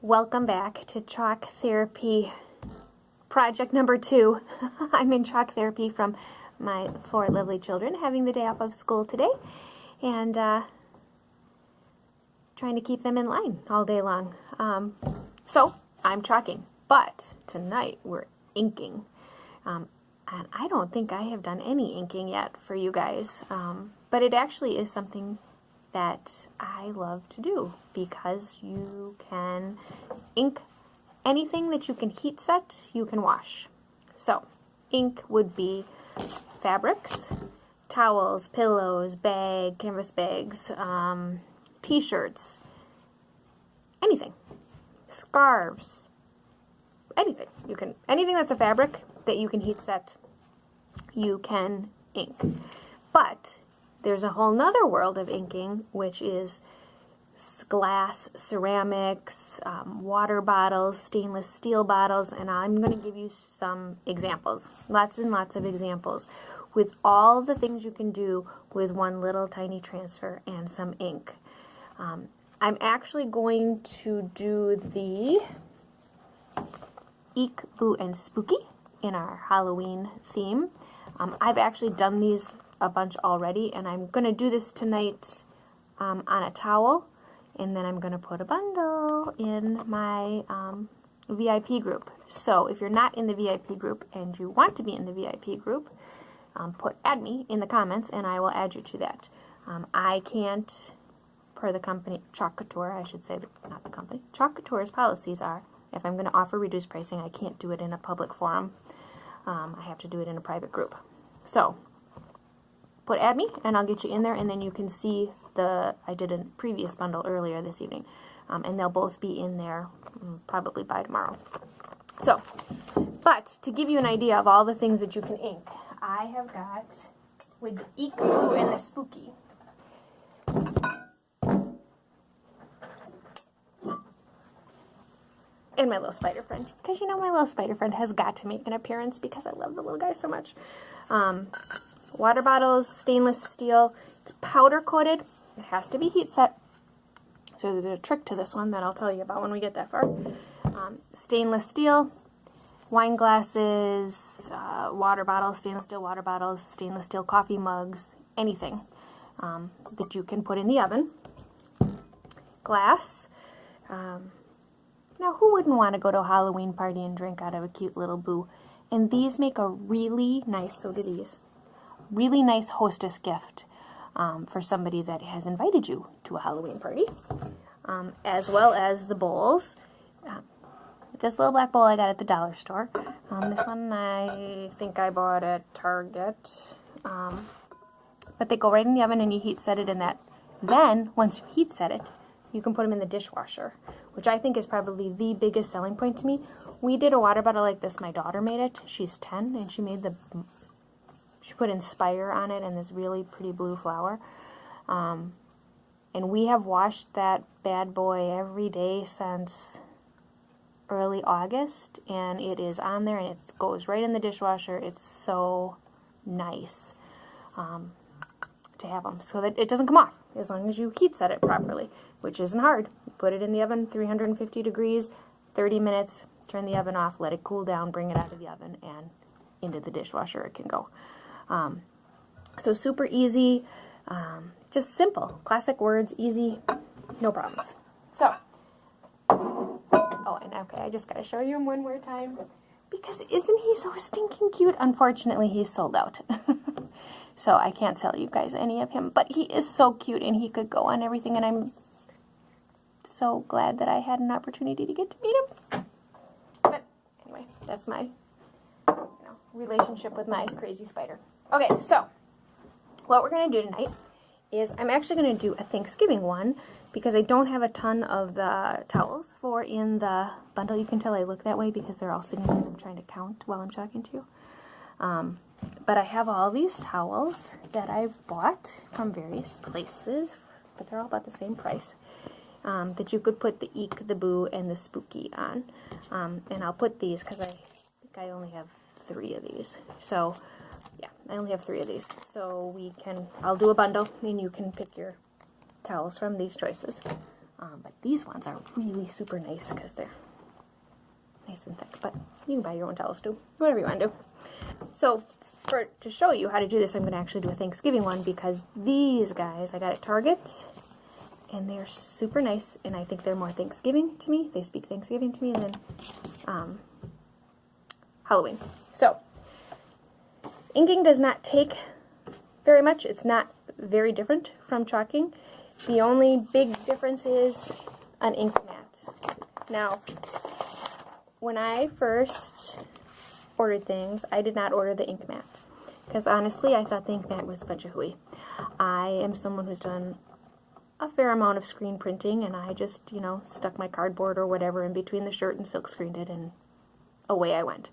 Welcome back to Chalk Therapy project number 2. I'm in chalk therapy from my 4 lovely children having the day off of school today, and trying to keep them in line all day long. So I'm chalking, but tonight we're inking. And I don't think I have done any inking yet for you guys, but it actually is something that I love to do because you can ink anything that you can heat set, you can wash. So ink would be fabrics, towels, pillows, canvas bags, t-shirts, anything, scarves, anything. Anything that's a fabric that you can heat set, you can ink. But there's a whole nother world of inking, which is glass, ceramics, water bottles, stainless steel bottles, and I'm going to give you some examples, lots and lots of examples, with all the things you can do with one little tiny transfer and some ink. I'm actually going to do the Eek, Boo, and Spooky in our Halloween theme. I've actually done these a bunch already, and I'm going to do this tonight on a towel, and then I'm going to put a bundle in my VIP group. So if you're not in the VIP group and you want to be in the VIP group, add me in the comments and I will add you to that. I can't, per the company, Chalk Couture, I should say, not the company, Chalk Couture's policies are, if I'm going to offer reduced pricing, I can't do it in a public forum. I have to do it in a private group. So add me and I'll get you in there, and then you can see I did a previous bundle earlier this evening, and they'll both be in there probably by tomorrow. So, but to give you an idea of all the things that you can ink, I have got, with the Eek, Boo, and the Spooky, and my little spider friend, because you know my little spider friend has got to make an appearance because I love the little guy so much. Water bottles, stainless steel, it's powder coated, it has to be heat set, so there's a trick to this one that I'll tell you about when we get that far. Stainless steel, wine glasses, water bottles, stainless steel water bottles, stainless steel coffee mugs, anything that you can put in the oven. Glass. Now, who wouldn't want to go to a Halloween party and drink out of a cute little boo? And these make a really nice, so do these, really nice hostess gift for somebody that has invited you to a Halloween party, as well as the bowls. This little black bowl I got at the dollar store. This one I think I bought at Target. But they go right in the oven and you heat set it in that. Then, once you heat set it, you can put them in the dishwasher, which I think is probably the biggest selling point to me. We did a water bottle like this. My daughter made it. She's 10, and she put Inspire on it and this really pretty blue flower. And we have washed that bad boy every day since early August, and it is on there, and it goes right in the dishwasher. It's so nice to have them so that it doesn't come off as long as you heat set it properly, which isn't hard. You put it in the oven, 350 degrees, 30 minutes, turn the oven off, let it cool down, bring it out of the oven, and into the dishwasher it can go. So super easy, just simple, classic words, easy, no problems. So, oh, and okay, I just got to show you him one more time, because isn't he so stinking cute? Unfortunately, he's sold out. So I can't sell you guys any of him, but he is so cute, and he could go on everything, and I'm so glad that I had an opportunity to get to meet him. But anyway, that's my relationship with my crazy spider. Okay, so what we're going to do tonight is I'm actually going to do a Thanksgiving one because I don't have a ton of the towels for in the bundle. You can tell I look that way because they're all sitting there and I'm trying to count while I'm talking to you. But I have all these towels that I've bought from various places, but they're all about the same price, that you could put the Eek, the Boo, and the Spooky on. And I'll put these because I think I only have 3 of these. So, yeah, I only have 3 of these. So I'll do a bundle and you can pick your towels from these choices. But these ones are really super nice because they're nice and thick. But you can buy your own towels too, whatever you want to do. So to show you how to do this, I'm going to actually do a Thanksgiving one, because these guys I got at Target, and they're super nice, and I think they're more Thanksgiving to me. They speak Thanksgiving to me than Halloween. So inking does not take very much. It's not very different from chalking. The only big difference is an ink mat. Now, when I first ordered things, I did not order the ink mat, because honestly I thought the ink mat was a bunch of hooey. I am someone who's done a fair amount of screen printing, and I just, you know, stuck my cardboard or whatever in between the shirt and silk screened it, and away I went.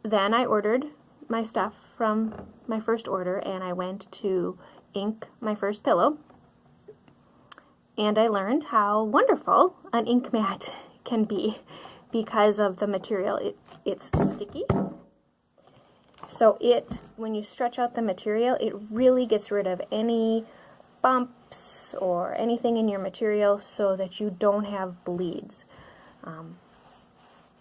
Then I ordered my stuff from my first order, and I went to ink my first pillow, and I learned how wonderful an ink mat can be because of the material. It's sticky, so when you stretch out the material, it really gets rid of any bumps or anything in your material so that you don't have bleeds.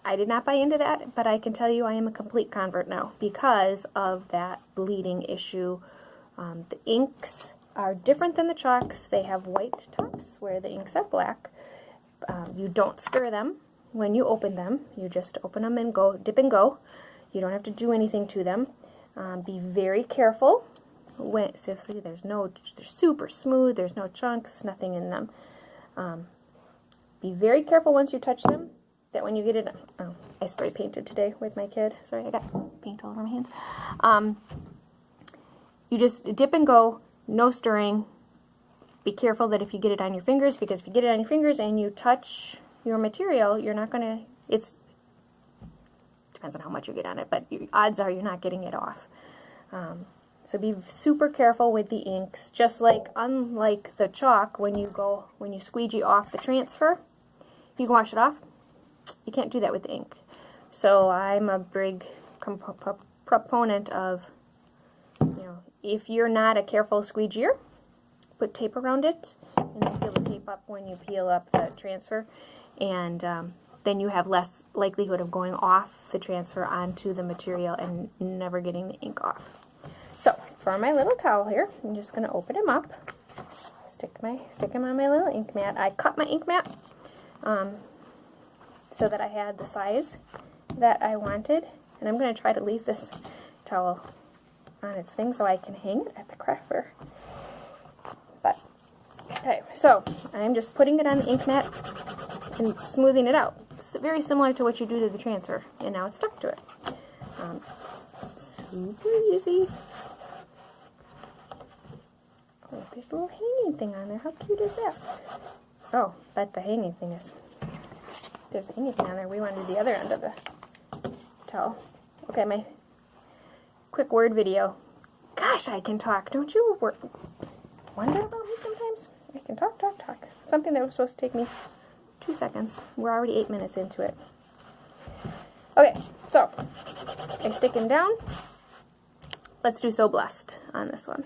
I did not buy into that, but I can tell you I am a complete convert now because of that bleeding issue. The inks are different than the chalks. They have white tops where the inks are black. You don't stir them when you open them. You just open them and go, dip and go. You don't have to do anything to them. Be very careful. So see, they're super smooth. There's no chunks, nothing in them. Be very careful once you touch them, that when you get it, oh, I spray painted today with my kid. Sorry, I got paint all over my hands. You just dip and go, no stirring. Be careful that if you get it on your fingers, because if you get it on your fingers and you touch your material, you're not going to, depends on how much you get on it, but odds are you're not getting it off. So be super careful with the inks, just like, unlike the chalk, when you squeegee off the transfer, you can wash it off. You can't do that with the ink. So I'm a big proponent of, you know, if you're not a careful squeegeer, put tape around it, and then peel the tape up when you peel up the transfer, and then you have less likelihood of going off the transfer onto the material and never getting the ink off. So for my little towel here, I'm just going to open him up, stick him on my little ink mat. I cut my ink mat so that I had the size that I wanted, and I'm going to try to leave this towel on its thing so I can hang it at the crafter. But okay, so I'm just putting it on the ink mat and smoothing it out. It's very similar to what you do to the transfer, and now it's stuck to it. Super easy. Oh, there's a little hanging thing on there. How cute is that? Oh, but the hanging thing is, there's a hanging thing on there. We want to do the other end of the towel. Okay, my quick word video. Gosh, I can talk. Don't you wonder about me sometimes? I can talk. Something that was supposed to take me 2 seconds. We're already 8 minutes into it. Okay, so I stick him down. Let's do So Blessed on this one.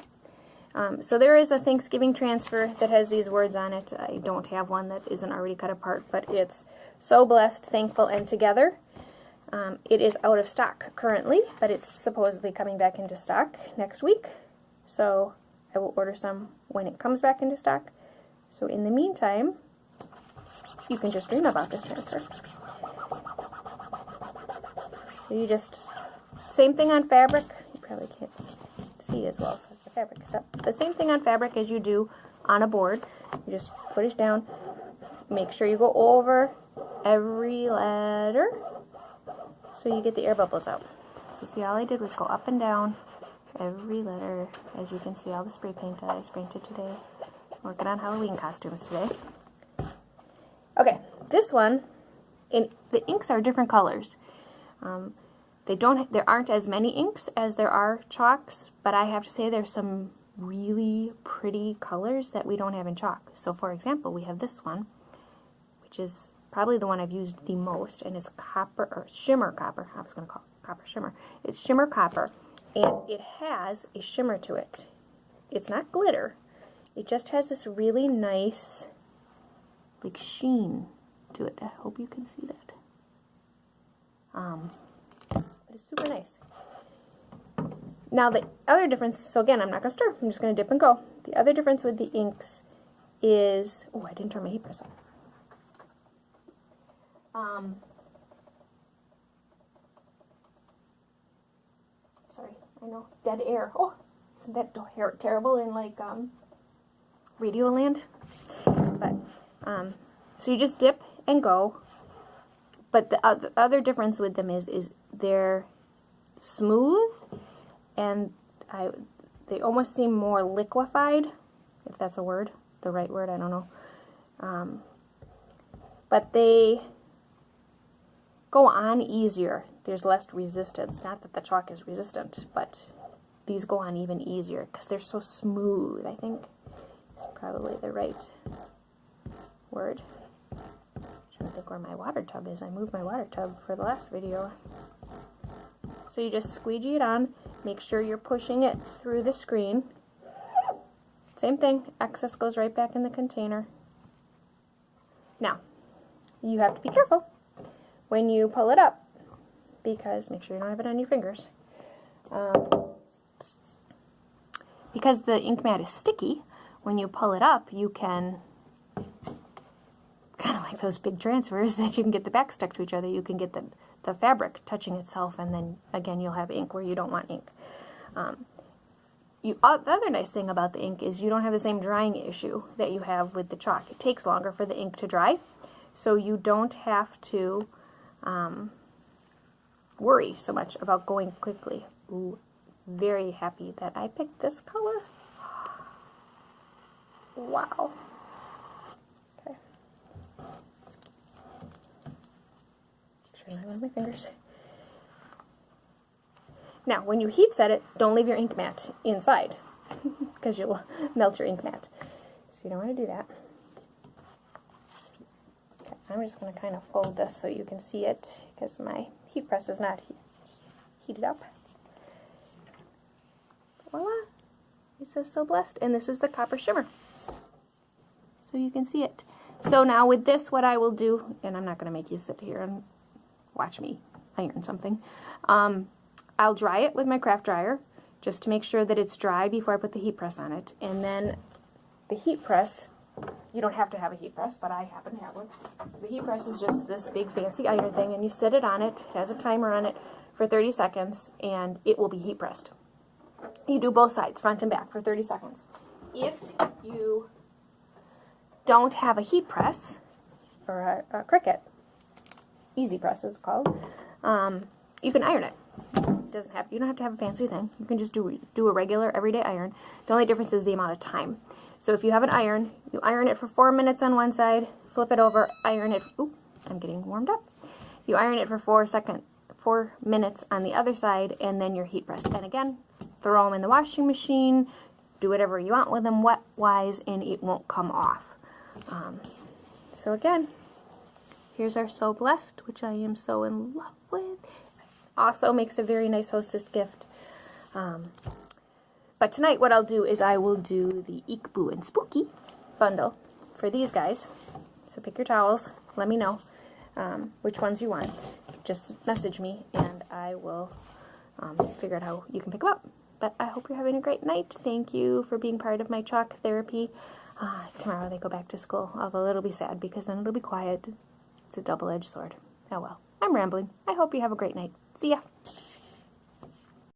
So there is a Thanksgiving transfer that has these words on it. I don't have one that isn't already cut apart, but it's So Blessed, Thankful, and Together. It is out of stock currently, but it's supposedly coming back into stock next week. So I will order some when it comes back into stock. So in the meantime, you can just dream about this transfer. So you just, same thing on fabric. You probably can't see as well as the fabric. So the same thing on fabric as you do on a board. You just put it down. Make sure you go over every letter so you get the air bubbles out. So see, all I did was go up and down every letter. As you can see, all the spray paint that I sprayed today. Working on Halloween costumes today. Okay, this one, the inks are different colors. There aren't as many inks as there are chalks, but I have to say there's some really pretty colors that we don't have in chalk. So for example, we have this one, which is probably the one I've used the most, and it's copper, or shimmer copper. I was going to call it copper shimmer. It's shimmer copper, and it has a shimmer to it. It's not glitter. It just has this really nice like sheen to it. I hope you can see that. It's super nice. Now the other difference, so again, I'm not going to stir. I'm just going to dip and go. The other difference with the inks is, oh, I didn't turn my heat press on. Sorry, I know, dead air. Oh, isn't that terrible in like Radio Land? But so you just dip and go. But the other difference with them is they're smooth, and they almost seem more liquefied, if that's a word, the right word, I don't know. But they go on easier. There's less resistance. Not that the chalk is resistant, but these go on even easier because they're so smooth, I think. It's probably the right word. I'm trying to think where my water tub is. I moved my water tub for the last video. So you just squeegee it on. Make sure you're pushing it through the screen. Same thing. Excess goes right back in the container. Now, you have to be careful when you pull it up, because make sure you don't have it on your fingers. Because the ink mat is sticky, when you pull it up, you can, kind of like those big transfers, that you can get the back stuck to each other. You can get the fabric touching itself, and then again you'll have ink where you don't want ink. The other nice thing about the ink is you don't have the same drying issue that you have with the chalk. It takes longer for the ink to dry, so you don't have to worry so much about going quickly. Ooh, very happy that I picked this color. Wow. Okay. Try that with my fingers. Now, when you heat set it, don't leave your ink mat inside, because you'll melt your ink mat. So you don't want to do that. Okay, I'm just going to kind of fold this so you can see it, because my heat press is not heated up. Voila! It says "So Blessed," and this is the copper shimmer. So you can see it. So now with this, what I will do, and I'm not going to make you sit here and watch me iron something. I'll dry it with my craft dryer just to make sure that it's dry before I put the heat press on it. And then the heat press, you don't have to have a heat press, but I happen to have one. The heat press is just this big fancy iron thing, and you sit it on it, has a timer on it for 30 seconds, and it will be heat pressed. You do both sides, front and back, for 30 seconds. If you don't have a heat press, or a Cricut, Easy Press is called, you can iron it. You don't have to have a fancy thing. You can just do a regular everyday iron. The only difference is the amount of time. So if you have an iron, you iron it for 4 minutes on one side, flip it over, iron it. Oop, I'm getting warmed up. You iron it for 4 minutes on the other side, and then you're heat pressed. And again, throw them in the washing machine, do whatever you want with them wet-wise, and it won't come off. So again, here's our So Blessed, which I am so in love with. Also makes a very nice hostess gift. But tonight what I'll do is I will do the Eek Boo and Spooky bundle for these guys. So pick your towels, let me know which ones you want. Just message me and I will figure out how you can pick them up. But I hope you're having a great night. Thank you for being part of my chalk therapy. Tomorrow they go back to school, although it'll be sad because then it'll be quiet. It's a double-edged sword. Oh well, I'm rambling. I hope you have a great night. See ya!